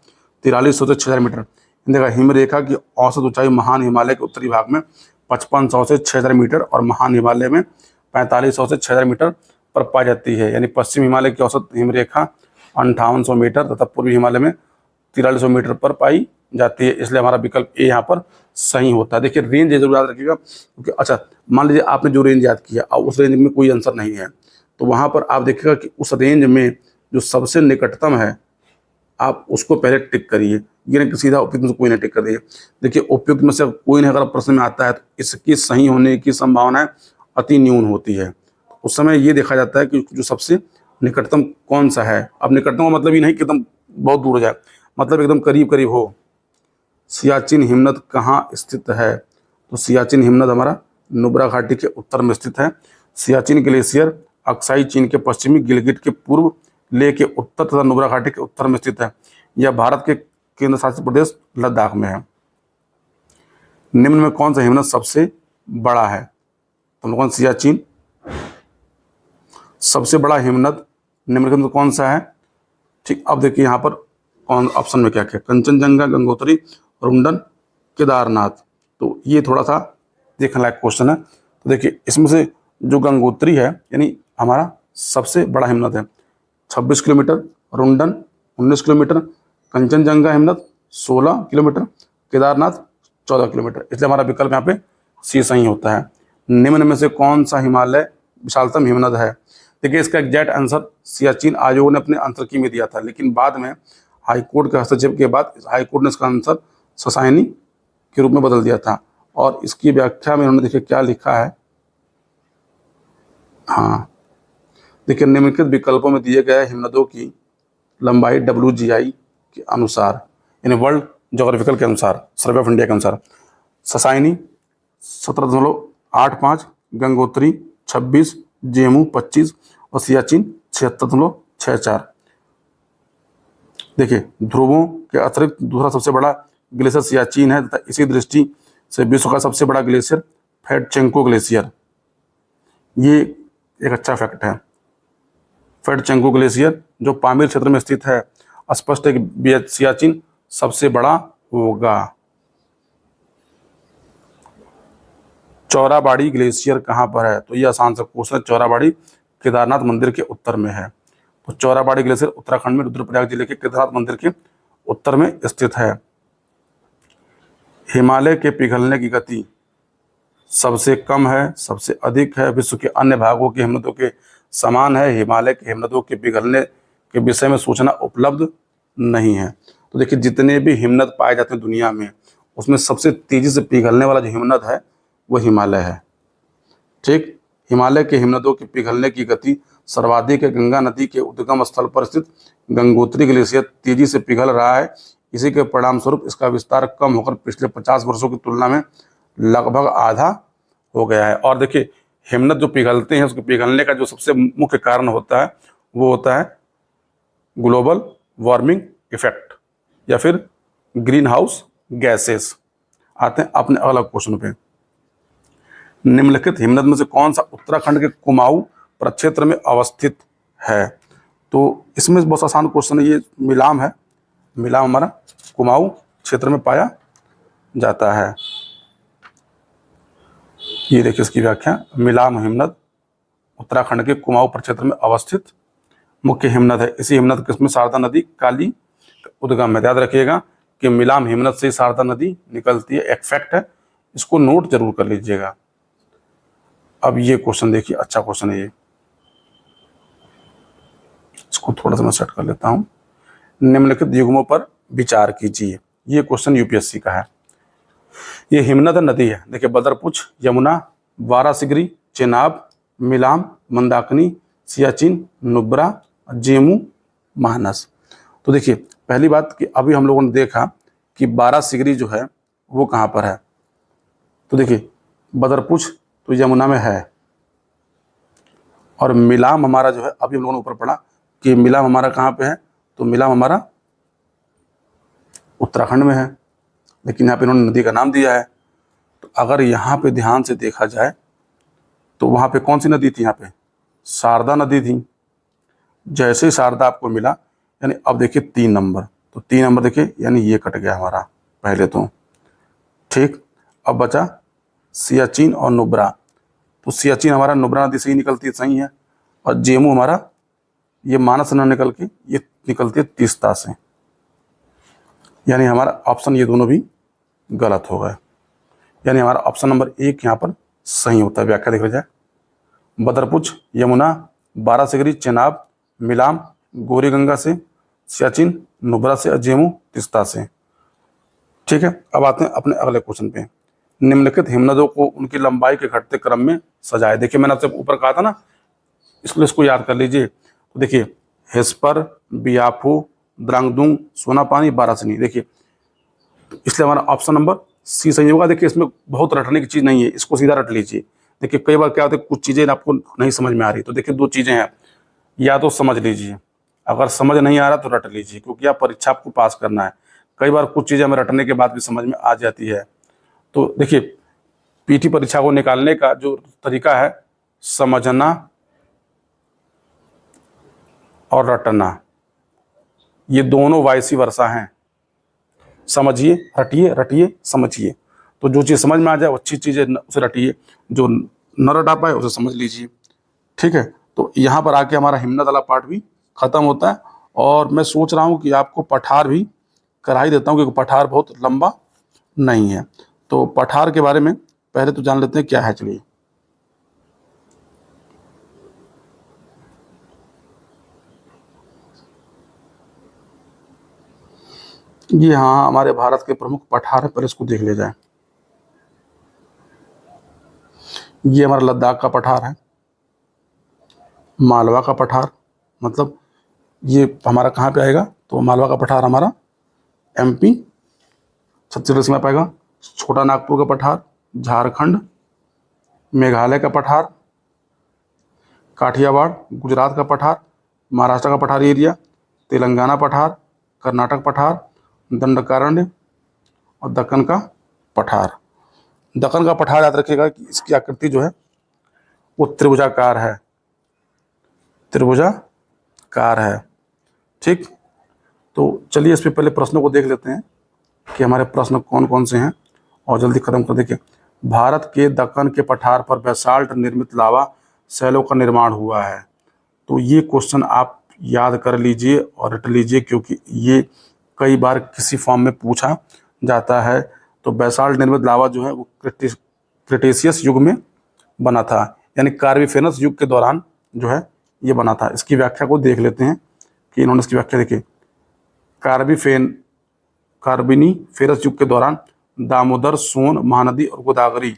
4300 से 6000 मीटर। देखा, हिमरेखा की औसत ऊंचाई महान हिमालय के उत्तरी भाग में 5500 से 6000 मीटर और महान हिमालय में 4500 से 6000 मीटर पर पाई जाती है। यानी पश्चिम हिमालय की औसत हिमरेखा 5800 मीटर तथा पूर्वी हिमालय में 4300 मीटर पर पाई जाती है, इसलिए हमारा विकल्प ए यहाँ पर सही होता है। देखिए रेंज जरूर याद रखिएगा, क्योंकि अच्छा मान लीजिए आपने जो रेंज याद किया और उस रेंज में कोई आंसर नहीं है, तो वहाँ पर आप देखिएगा कि उस रेंज में जो सबसे निकटतम है आप उसको पहले टिक करिए, ये नहीं कि सीधा उपयुक्त में से कोई नहीं टिक कर दिए। देखिए उपयुक्त में से कोई नहीं अगर प्रश्न में आता है तो इसकी सही होने की संभावना अति न्यून होती है। उस समय ये देखा जाता है कि जो सबसे निकटतम कौन सा है। अब निकटतम का मतलब ये नहीं कि एकदम बहुत दूर हो जाए, मतलब एकदम करीब करीब हो। सियाचिन हिमनद कहाँ स्थित है, तो सियाचिन हिमनद हमारा नुब्रा घाटी के उत्तर में स्थित है। सियाचिन ग्लेशियर अक्साई चीन के पश्चिमी, गिलगिट के पूर्व, लेह के उत्तर तथा नुब्रा घाटी के उत्तर में स्थित है। यह भारत के केंद्र शासित प्रदेश लद्दाख में है। निम्न में कौन सा हिमनद सबसे बड़ा है, तो कौन, सियाचिन सबसे बड़ा हिमनद निम्नलिखित में कौन सा है। ठीक, अब देखिए यहाँ पर कौन ऑप्शन में क्या क्या, कंचनजंगा, गंगोत्री, रुंडन, केदारनाथ। तो ये थोड़ा सा देखने लायक क्वेश्चन है। तो देखिए इसमें से जो गंगोत्री है यानी हमारा सबसे बड़ा हिमनद है, 26 किलोमीटर, रुंडन 19 किलोमीटर, कंचनजंगा हिमनद 16 किलोमीटर, केदारनाथ 14 किलोमीटर, इसलिए हमारा विकल्प यहाँ पे सी सही होता है। निम्न में से कौन सा हिमालय विशालतम हिमनद है। देखिए इसका एग्जैक्ट आंसर सियाचिन आयोग ने अपने अंतर्की में दिया था, लेकिन बाद में हाईकोर्ट के हस्तक्षेप के बाद हाईकोर्ट ने इसका आंसर ससाइनी के रूप में बदल दिया था। और इसकी व्याख्या में उन्होंने देखिए क्या लिखा है, हाँ देखिए निम्नलिखित विकल्पों में दिए गए हिमनदों की लंबाई WGI के अनुसार, यानी वर्ल्ड ज्योग्राफिकल के अनुसार, सर्वे ऑफ इंडिया के अनुसार, ससाइनी 17.85, गंगोत्री 26, जेमू 25 और सियाचिन 76.64। देखिए ध्रुवों के अतिरिक्त दूसरा सबसे बड़ा ग्लेशियर सियाचिन है तथा इसी दृष्टि से विश्व का सबसे बड़ा ग्लेशियर फेडचेंको ग्लेशियर, ये एक अच्छा फैक्ट है। फेडचेंको ग्लेशियर जो पामीर क्षेत्र में स्थित है, स्पष्ट है कि सियाचिन सबसे बड़ा होगा। चौराबाड़ी ग्लेशियर कहाँ पर है, तो ये आसान सा क्वेश्चन, चौराबाड़ी केदारनाथ मंदिर के उत्तर में है। तो चौराबाड़ी ग्लेशियर उत्तराखंड में रुद्रप्रयाग जिले के केदारनाथ मंदिर के उत्तर में स्थित है। हिमालय के पिघलने की गति सबसे कम है, सबसे अधिक है, विश्व के अन्य भागों की हिमनदों के समान है। हिमालय के हिमनदों के पिघलने के विषय में सूचना उपलब्ध नहीं है। तो देखिए, जितने भी हिमनद पाए जाते हैं दुनिया में, उसमें सबसे तेजी से पिघलने वाला जो हिमनद है वो हिमालय है। ठीक, हिमालय के हिमनदों के पिघलने की गति सर्वाधिक है। गंगा नदी के उद्गम स्थल पर स्थित गंगोत्री ग्लेशियर तेजी से पिघल रहा है। इसी के परिणाम स्वरूप इसका विस्तार कम होकर पिछले 50 वर्षों की तुलना में लगभग आधा हो गया है। और देखिए, हिमनद जो पिघलते हैं, उसके पिघलने का जो सबसे मुख्य कारण होता है वो होता है ग्लोबल वार्मिंग इफेक्ट या फिर ग्रीन हाउस गैसेस। आते हैं अपने अलग क्वेश्चन पे। निम्नलिखित हिमनद में से कौन सा उत्तराखंड के कुमाऊं प्रक्षेत्र में अवस्थित है? तो इसमें बहुत आसान क्वेश्चन है, ये मिलाम है। मिलाम हमारा कुमाऊं क्षेत्र में पाया जाता है। ये देखिए इसकी व्याख्या, मिलाम हिमनद उत्तराखंड के कुमाऊं प्रक्षेत्र में अवस्थित मुख्य हिमनद है। इसी हिमनद किसमें शारदा नदी काली उद्गम है। याद रखिएगा कि मिलाम हिमनद से शारदा नदी निकलती है, एक फैक्ट है, इसको नोट जरूर कर लीजिएगा। अब ये क्वेश्चन देखिए, अच्छा क्वेश्चन है ये, इसको थोड़ा सा मैं सेट कर लेता हूं। निम्नलिखित युग्मों पर विचार कीजिए। ये क्वेश्चन यूपीएससी का है। ये हिमनद नदी है, देखिए, बदरपुछ, यमुना, वारासिगरी, चेनाब, मिलाम, मंदाकिनी, सियाचिन, नुब्रा, जेमू, मानस। तो देखिए, पहली बात कि अभी हम लोगों ने देखा कि वारासिगरी जो है वो कहाँ पर है। तो देखिए, बदरपुछ तो यमुना में है, और मिलाम हमारा जो है, अभी हम लोगों ने ऊपर पढ़ा कि मिलाम हमारा कहाँ पे है, तो मिलाम हमारा उत्तराखंड में है, लेकिन यहाँ पे इन्होंने नदी का नाम दिया है। तो अगर यहाँ पे ध्यान से देखा जाए तो वहाँ पे कौन सी नदी थी? यहाँ पे शारदा नदी थी। जैसे ही शारदा आपको मिला, यानी अब देखिए 3 नंबर, तो 3 नंबर देखिए, यानी ये कट गया हमारा पहले तो। ठीक, अब बचा सियाचिन और नुब्रा। तो सियाचिन हमारा नुब्रा नदी से ही निकलती है, सही है, और जेमू हमारा ये मानस न निकल के ये निकलती है तीस्ता से, यानी हमारा ऑप्शन ये दोनों भी गलत हो गए। यानी हमारा ऑप्शन नंबर 1 यहाँ पर सही होता है। व्याख्या देखा जाए, बदरपुछ, यमुना, वारासिगरी, चेनाब, मिलाम गौरी गंगा से, सियाचिन नुब्रा से, और जेमू तीस्ता से। ठीक है, अब आते हैं अपने अगले क्वेश्चन पे। निम्नलिखित हिमनदों को उनकी लंबाई के घटते क्रम में सजाए। देखिए, मैंने आपसे ऊपर कहा था ना, इसलिए इसको याद कर लीजिए। तो देखिए, हेस्पर, बियाफू, द्रांगदुंग, सोनापानी, बारासिनी। देखिए, इसलिए हमारा ऑप्शन नंबर सी सही होगा। देखिए, इसमें बहुत रटने की चीज़ नहीं है, इसको सीधा रट लीजिए। देखिए, कई बार क्या होता है, कुछ चीज़ें आपको नहीं समझ में आ रही, तो देखिए 2 चीज़ें हैं, या तो समझ लीजिए, अगर समझ नहीं आ रहा तो रट लीजिए, क्योंकि आप परीक्षा आपको पास करना है। कई बार कुछ चीज़ें हमें रटने के बाद भी समझ में आ जाती है। तो देखिए, पीटी परीक्षा को निकालने का जो तरीका है, समझना और रटना, ये दोनों वाइसी वर्षा हैं। समझिए, रटिए, रटिए, समझिए। तो जो चीज़ समझ में आ जाए वो अच्छी चीज़ है, उसे रटिए। जो न रटा पाए उसे समझ लीजिए। ठीक है, तो यहाँ पर आके हमारा हिमनद वाला पार्ट भी खत्म होता है। और मैं सोच रहा हूँ कि आपको पठार भी करा ही देता हूँ, क्योंकि पठार बहुत लंबा नहीं है। तो पठार के बारे में पहले तो जान लेते हैं क्या है। चलिए, ये हाँ हमारे भारत के प्रमुख पठार है, पहले इसको देख लिया जाए। ये हमारा लद्दाख का पठार है, मालवा का पठार, मतलब ये हमारा कहाँ पे आएगा, तो मालवा का पठार हमारा एमपी छत्तीसगढ़ में पाएगा। छोटा नागपुर का पठार झारखंड, मेघालय का पठार काठियावाड़, गुजरात का पठार, महाराष्ट्र का पठारी एरिया, तेलंगाना पठार, कर्नाटक पठार, दंडकारण्य और दक्कन का पठार। दक्कन का पठार याद रखिएगा कि इसकी आकृति जो है वो त्रिभुजाकार है, त्रिभुजाकार है। ठीक, तो चलिए इस पे पहले प्रश्नों को देख लेते हैं कि हमारे प्रश्न कौन कौन से हैं, और जल्दी खत्म कर देखिए। भारत के दक्कन के पठार पर बेसाल्ट निर्मित लावा शैलों का निर्माण हुआ है। तो ये क्वेश्चन आप याद कर लीजिए और रट लीजिए, क्योंकि ये कई बार किसी फॉर्म में पूछा जाता है। तो बेसाल्ट निर्मित लावा जो है वो क्रिटेशियस युग में बना था, यानी कार्बोनिफेरस युग के दौरान जो है ये बना था। इसकी व्याख्या को देख लेते हैं कि इन्होंने इसकी व्याख्या देखी। कार्बोनिफेरस युग के दौरान दामोदर, सोन, महानदी और गोदावरी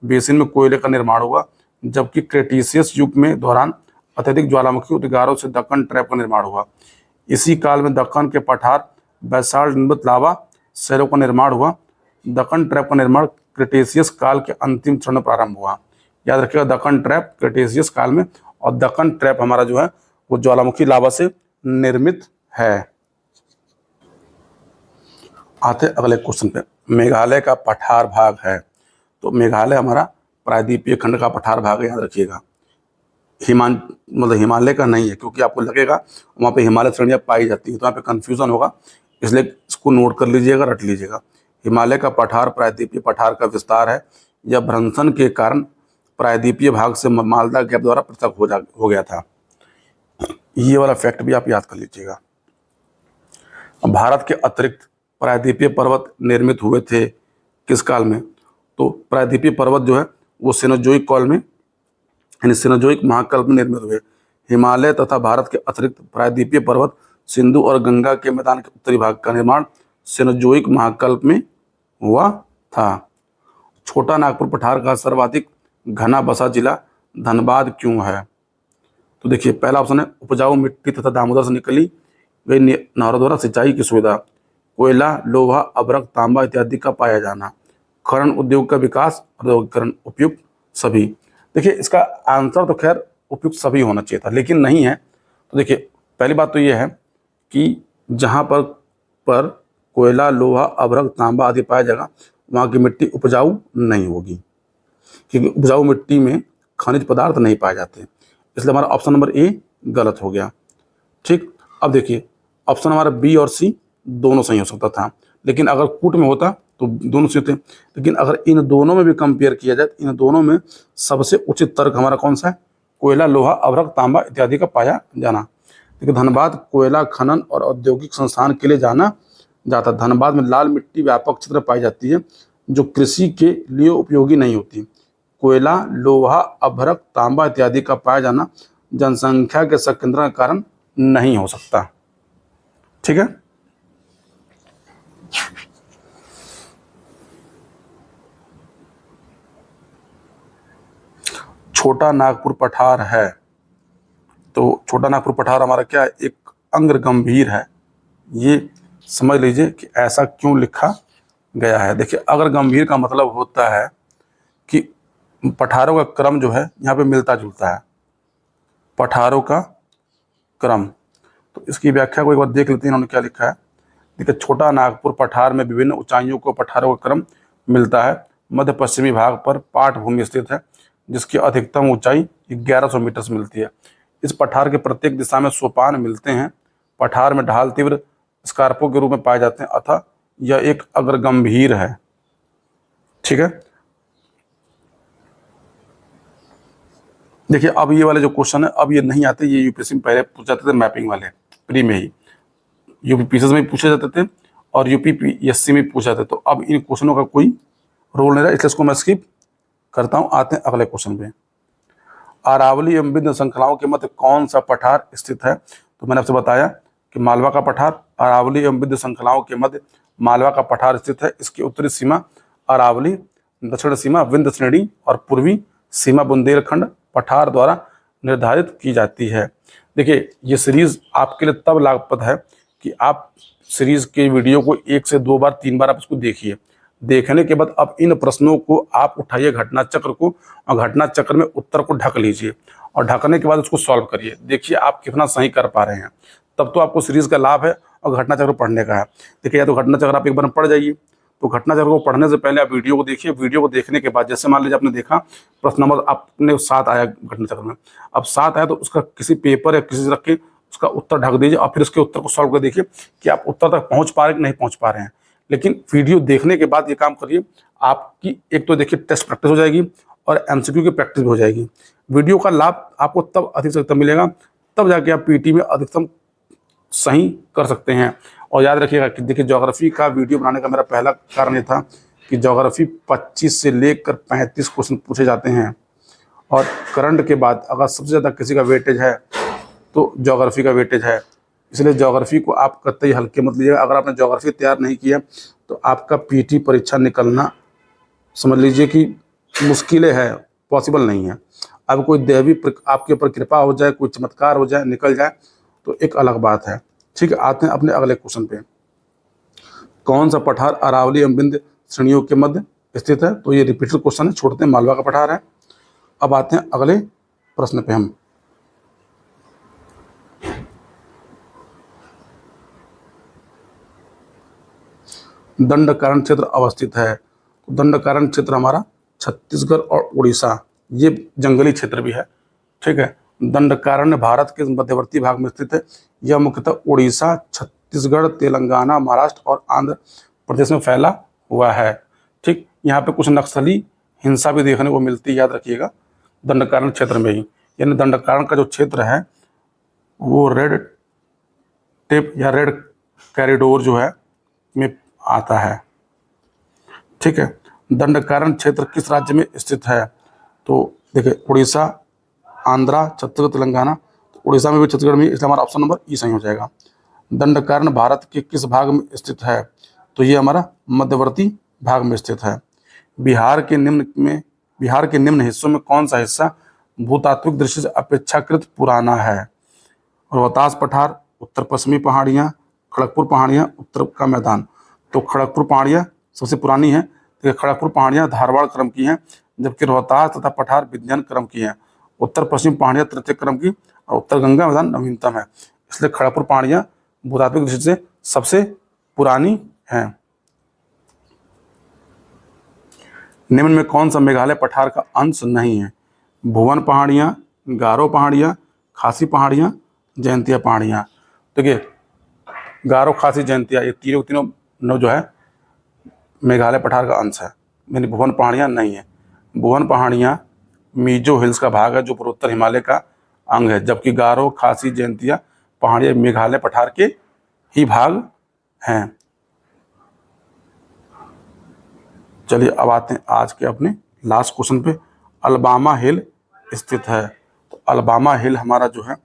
बेसिन में कोयले का निर्माण हुआ, जबकि क्रेटेशियस युग में दौरान अत्यधिक ज्वालामुखी उद्गारों से दक्कन ट्रैप का निर्माण हुआ। इसी काल में दक्कन के पठार बेसाल्ट निर्मित लावा शैलों का निर्माण हुआ। दक्कन ट्रैप का निर्माण क्रेटेशियस काल के अंतिम चरण में प्रारंभ हुआ। याद रखिएगा, दक्कन ट्रैप क्रेटेशियस काल में, और दक्कन ट्रैप हमारा जो है वो ज्वालामुखी लावा से निर्मित है। आते अगले क्वेश्चन पे। मेघालय का पठार भाग है, तो मेघालय हमारा प्रायद्वीपीय खंड का पठार भाग है, याद रखिएगा। मतलब हिमालय का नहीं है, क्योंकि आपको लगेगा वहाँ पे हिमालय श्रेणियाँ पाई जाती है, तो यहाँ पे कन्फ्यूजन होगा, इसलिए इसको नोट कर लीजिएगा, रट लीजिएगा। हिमालय का पठार प्रायद्वीपीय पठार का विस्तार है। यह भ्रंशन के कारण प्रायद्वीपीय भाग से मालदा गैप द्वारा पृथक हो गया था। ये वाला फैक्ट भी आप याद कर लीजिएगा। भारत के अतिरिक्त प्रायद्वीपीय पर्वत निर्मित हुए थे किस काल में? तो प्रायद्वीपीय पर्वत जो है वो सेनोजोइक काल में, यानी सेनोजोइक महाकल्प में निर्मित हुए। हिमालय तथा भारत के अतिरिक्त प्रायद्वीपीय पर्वत सिंधु और गंगा के मैदान के उत्तरी भाग का निर्माण सेनोजोइक महाकल्प में हुआ था। छोटा नागपुर पठार का सर्वाधिक घना बसा जिला धनबाद क्यों है? तो देखिए, पहला ऑप्शन है उपजाऊ मिट्टी तथा दामोदर से निकली गई नहरों द्वारा सिंचाई की सुविधा, कोयला, लोहा, अभ्रक, तांबा इत्यादि का पाया जाना, खनन उद्योग का विकास, औद्योगिकरण, उपयुक्त सभी। देखिए, इसका आंसर तो खैर उपयुक्त सभी होना चाहिए था, लेकिन नहीं है। तो देखिए, पहली बात तो ये है कि जहाँ पर कोयला, लोहा, अभ्रक, तांबा आदि पाया जाएगा, वहाँ की मिट्टी उपजाऊ नहीं होगी, क्योंकि उपजाऊ मिट्टी में खनिज पदार्थ नहीं पाए जाते, इसलिए हमारा ऑप्शन नंबर ए गलत हो गया। ठीक, अब देखिए, ऑप्शन हमारा बी और सी दोनों सही हो सकता था, लेकिन अगर कूट में होता तो दोनों सही होते। लेकिन अगर इन दोनों में भी कंपेयर किया जाए, इन दोनों में सबसे उचित तर्क हमारा कौन सा है? कोयला, लोहा, अभ्रक, तांबा इत्यादि का पाया जाना। देखिए, धनबाद कोयला खनन और औद्योगिक संस्थान के लिए जाना जाता। धनबाद में लाल मिट्टी व्यापक क्षेत्र पाई जाती है, जो कृषि के लिए उपयोगी नहीं होती। कोयला, लोहा, अभ्रक, तांबा इत्यादि का पाया जाना जनसंख्या के संकेंद्रण के कारण नहीं हो सकता। ठीक है, छोटा नागपुर पठार है, तो छोटा नागपुर पठार हमारा क्या है? एक अंग्र गंभीर है। ये समझ लीजिए कि ऐसा क्यों लिखा गया है। देखिए, अगर गंभीर का मतलब होता है कि पठारों का क्रम जो है यहाँ पे मिलता जुलता है, पठारों का क्रम। तो इसकी व्याख्या को एक बार देख लेते हैं, इन्होंने क्या लिखा है। देखिए, छोटा नागपुर पठार में विभिन्न ऊंचाइयों को पठारों का क्रम मिलता है। मध्य पश्चिमी भाग पर पाठ भूमि स्थित है, जिसकी अधिकतम ऊंचाई 1100 मीटर से मिलती है। इस पठार के प्रत्येक दिशा में सोपान मिलते हैं। पठार में ढाल तीव्र स्कार्पों के रूप में पाए जाते हैं, अतः यह एक अग्रगंभीर है। ठीक है, देखिए, अब ये वाले जो क्वेश्चन है, अब ये नहीं आते, ये यूपीएससी में पहले पूछे जाते थे, मैपिंग वाले प्री में ही यूपीपीएससी में पूछे जाते थे और यूपीपीएससी में पूछे जाते। तो अब इन क्वेश्चनों का कोई रोल नहीं रहा, इसलिए इसको मैं स्किप करता हूँ। आते हैं अगले क्वेश्चन पे। अरावली एवं विंध्य श्रृंखलाओं के मध्य कौन सा पठार स्थित है? तो मैंने आपसे बताया कि मालवा का पठार अरावली एवं विंध्य श्रृंखलाओं के मध्य मालवा का पठार स्थित है। इसकी उत्तरी सीमा अरावली, दक्षिण सीमा विंध्य श्रेणी और पूर्वी सीमा बुंदेलखंड पठार द्वारा निर्धारित की जाती है। देखिए, ये सीरीज आपके लिए तब लाभप्रद है कि आप सीरीज के वीडियो को 1 से 2 बार 3 बार आप इसको देखिए। देखने के बाद अब इन प्रश्नों को आप उठाइए घटना चक्र को, और घटना चक्र में उत्तर को ढक लीजिए, और ढकने के बाद उसको सॉल्व करिए। देखिए आप कितना सही कर पा रहे हैं, तब तो आपको सीरीज का लाभ है और घटना चक्र पढ़ने का है। देखिए, या तो घटना चक्र आप एक बार पढ़ जाइए, तो घटना चक्र को पढ़ने से पहले आप वीडियो को देखिए। वीडियो को देखने के बाद, जैसे मान लीजिए आपने देखा प्रश्न नंबर आपने 7 आया घटना चक्र में, अब 7 आया तो उसका किसी पेपर या किसी से रख के उसका उत्तर ढक दीजिए, और फिर उसके उत्तर को सॉल्व कर देखिए कि आप उत्तर तक पहुंच पा रहे हैं कि नहीं पहुंच पा रहे हैं। लेकिन वीडियो देखने के बाद ये काम करिए, आपकी एक तो देखिए टेस्ट प्रैक्टिस हो जाएगी और एमसीक्यू की प्रैक्टिस भी हो जाएगी। वीडियो का लाभ आपको तब अधिक से अधिकतम मिलेगा, तब जाके आप पीटी में अधिकतम सही कर सकते हैं। और याद रखिएगा कि देखिए ज्योग्राफी का वीडियो बनाने का मेरा पहला कारण ये था कि ज्योग्राफी 25 से लेकर 35 क्वेश्चन पूछे जाते हैं, और करंट के बाद अगर सबसे ज़्यादा किसी का वेटेज है तो ज्योग्राफी का वेटेज है। इसलिए ज्योग्राफी को आप कतई हल्के मत लीजिएगा। अगर आपने ज्योग्राफी तैयार नहीं किया तो आपका पीटी परीक्षा निकलना समझ लीजिए कि मुश्किलें है, पॉसिबल नहीं है। अब कोई दैवी आपके ऊपर कृपा हो जाए, कोई चमत्कार हो जाए, निकल जाए तो एक अलग बात है। ठीक है, आते हैं अपने अगले क्वेश्चन पे। कौन सा पठार अरावली एवं विंध्य श्रेणियों के मध्य स्थित है? तो ये रिपीटेड क्वेश्चन है, छोड़ते हैं, मालवा का पठार है। अब आते हैं अगले प्रश्न पे हम। दंडकारण्य क्षेत्र अवस्थित है। तो दंडकारण्य क्षेत्र हमारा छत्तीसगढ़ और उड़ीसा, ये जंगली क्षेत्र भी है। ठीक है, दंडकारण्य भारत के मध्यवर्ती भाग में स्थित है। यह मुख्यतः उड़ीसा, छत्तीसगढ़, तेलंगाना, महाराष्ट्र और आंध्र प्रदेश में फैला हुआ है। ठीक, यहाँ पे कुछ नक्सली हिंसा भी देखने को मिलती है, याद रखिएगा, दंडकारण्य क्षेत्र में ही। यानी दंडकारण्य का जो क्षेत्र है वो रेड टेप या रेड कॉरिडोर जो है में आता है। ठीक है, दंडकारण्य क्षेत्र किस राज्य में स्थित है? तो देखिए, उड़ीसा, आंध्रा, छत्तीसगढ़, तेलंगाना। तो उड़ीसा में भी, छत्तीसगढ़ में, इसलिए हमारा ऑप्शन नंबर ई सही हो जाएगा। दंडकारण्य भारत के किस भाग में स्थित है? तो ये हमारा मध्यवर्ती भाग में स्थित है। बिहार के निम्न हिस्सों में कौन सा हिस्सा भूतात्विक दृष्टि से अपेक्षाकृत पुराना है? रोहतास पठार, उत्तर पश्चिमी पहाड़ियाँ, खड़गपुर पहाड़ियाँ, उत्तर का मैदान। तो खड़गपुर पहाड़ियाँ सबसे पुरानी है। तो खड़गपुर पहाड़ियाँ धारवाड़ क्रम की हैं, जबकि रोहतास तथा पठार विंध्याचल क्रम की हैं। उत्तर पश्चिम पहाड़ियाँ तृतीय क्रम की और उत्तर गंगा मैदान नवीनतम है। इसलिए खड़गपुर पहाड़ियाँ भूतात्विक दृष्टि से सबसे पुरानी हैं। निम्न में कौन सा मेघालय पठार का अंश नहीं है? भुवन पहाड़ियाँ, गारो पहाड़ियाँ, खासी पहाड़ियाँ, जयंतिया पहाड़ियाँ। देखिए, गारो, खासी, जयंतिया, ये तीनों जो है मेघालय पठार का अंश है। यानी भुवन पहाड़ियाँ नहीं है। भुवन पहाड़ियाँ मीजो हिल्स का भाग है, जो पूर्वोत्तर हिमालय का अंग है, जबकि गारो, खासी, जयंतिया पहाड़ियाँ मेघालय पठार के ही भाग हैं। चलिए अब आते हैं आज के अपने लास्ट क्वेश्चन पे। अलबामा हिल स्थित है। तो अलबामा हिल हमारा जो है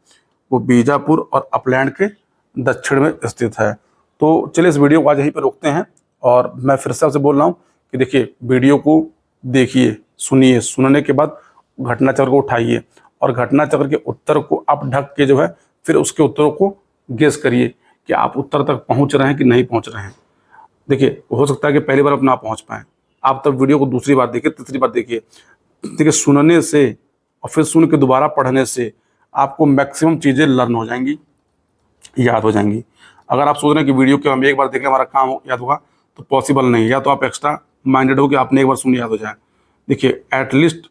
वो बीजापुर और अपलैंड के दक्षिण में स्थित है। तो चलिए इस वीडियो को आज यहीं पर रोकते हैं, और मैं फिर से आपसे बोल रहा हूँ कि देखिए, वीडियो को देखिए, सुनिए, सुनने के बाद घटना चक्र को उठाइए, और घटना चक्र के उत्तर को आप ढक के जो है फिर उसके उत्तरों को गेस करिए कि आप उत्तर तक पहुँच रहे हैं कि नहीं पहुँच रहे हैं। देखिए, हो सकता है कि पहली बार आप ना पहुँच पाएँ, आप तब वीडियो को दूसरी बार देखिए, तीसरी बार देखिए। देखिए, सुनने से और फिर सुन के दोबारा पढ़ने से आपको मैक्सिमम चीज़ें लर्न हो जाएंगी, याद हो जाएंगी। अगर आप सोच रहे हैं कि वीडियो को हम एक बार देख लें हमारा काम याद होगा, तो पॉसिबल नहीं है। या तो आप एक्स्ट्रा माइंडेड हो कि आपने एक बार सुन याद हो जाए। देखिए, एटलीस्ट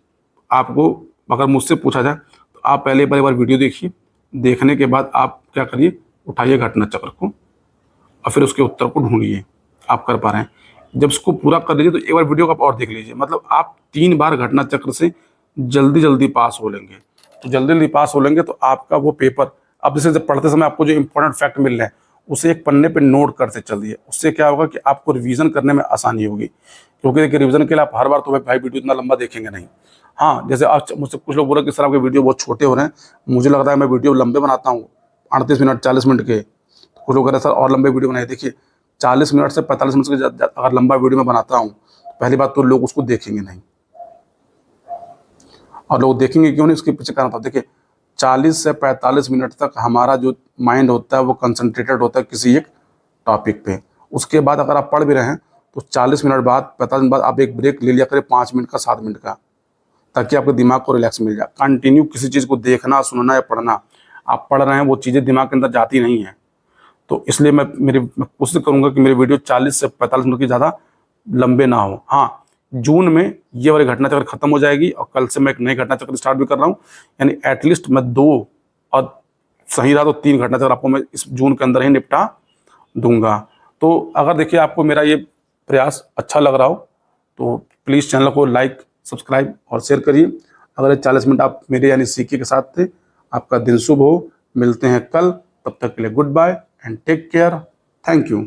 आपको अगर मुझसे पूछा जाए तो आप पहले एक बार वीडियो देखिए, देखने के बाद आप क्या करिए, उठाइए घटना चक्र को और फिर उसके उत्तर को ढूंढिए। आप कर पा रहे हैं? जब इसको पूरा कर लीजिए तो एक बार वीडियो को आप और देख लीजिए। मतलब आप 3 बार घटना चक्र से जल्दी पास हो लेंगे। तो जल्दी पास हो लेंगे तो आपका वो पेपर, अब जैसे जब पढ़ते समय आपको जो इंपॉर्टेंट फैक्ट मिल रहे हैं उसे एक पन्ने पे नोट करते चलिए। उससे क्या होगा कि आपको रिवीजन करने में आसानी होगी। क्योंकि देखिए, रिवीजन के लिए आप हर बार तो भाई वीडियो इतना लंबा देखेंगे नहीं। हाँ, जैसे आज मुझसे कुछ लोग बोल रहे हैं कि सर आपके वीडियो बहुत छोटे हो रहे हैं। मुझे लगता है मैं वीडियो लंबे बनाता हूँ, 38 मिनट 40 मिनट के। कुछ लोग कह रहे हैं सर और लंबे वीडियो बनाए। देखिए, 40 मिनट से 45 मिनट से अगर लंबा वीडियो मैं बनाता हूँ, पहली बात तो लोग उसको देखेंगे नहीं। और लोग देखेंगे क्यों नहीं, उसके पीछे कारण था। देखिए, 40 से 45 मिनट तक हमारा जो माइंड होता है वो कंसंट्रेटेड होता है किसी एक टॉपिक पे। उसके बाद अगर आप पढ़ भी रहे हैं तो 40 मिनट बाद, 45 मिनट बाद आप एक ब्रेक ले लिया करें, 5 मिनट का, 7 मिनट का, ताकि आपके दिमाग को रिलैक्स मिल जाए। कंटिन्यू किसी चीज़ को देखना, सुनना या पढ़ना, आप पढ़ रहे हैं वो चीज़ें दिमाग के अंदर जाती नहीं हैं। तो इसलिए मैं कोशिश करूंगा कि मेरे वीडियो 40 से 45 मिनट की ज़्यादा लंबे ना हो। हाँ, जून में ये वाली घटना चक्र खत्म हो जाएगी और कल से मैं एक नई घटना चक्र स्टार्ट भी कर रहा हूँ। यानी एटलीस्ट मैं 2 और सही रहा तो 3 घटना चक्र आपको मैं इस जून के अंदर ही निपटा दूंगा। तो अगर देखिए आपको मेरा ये प्रयास अच्छा लग रहा हो तो प्लीज़ चैनल को लाइक, सब्सक्राइब और शेयर करिए। अगर ये 40 मिनट आप मेरे यानी सीके के साथ थे, आपका दिन शुभ हो। मिलते हैं कल, तब तक के लिए goodbye and take care. Thank you.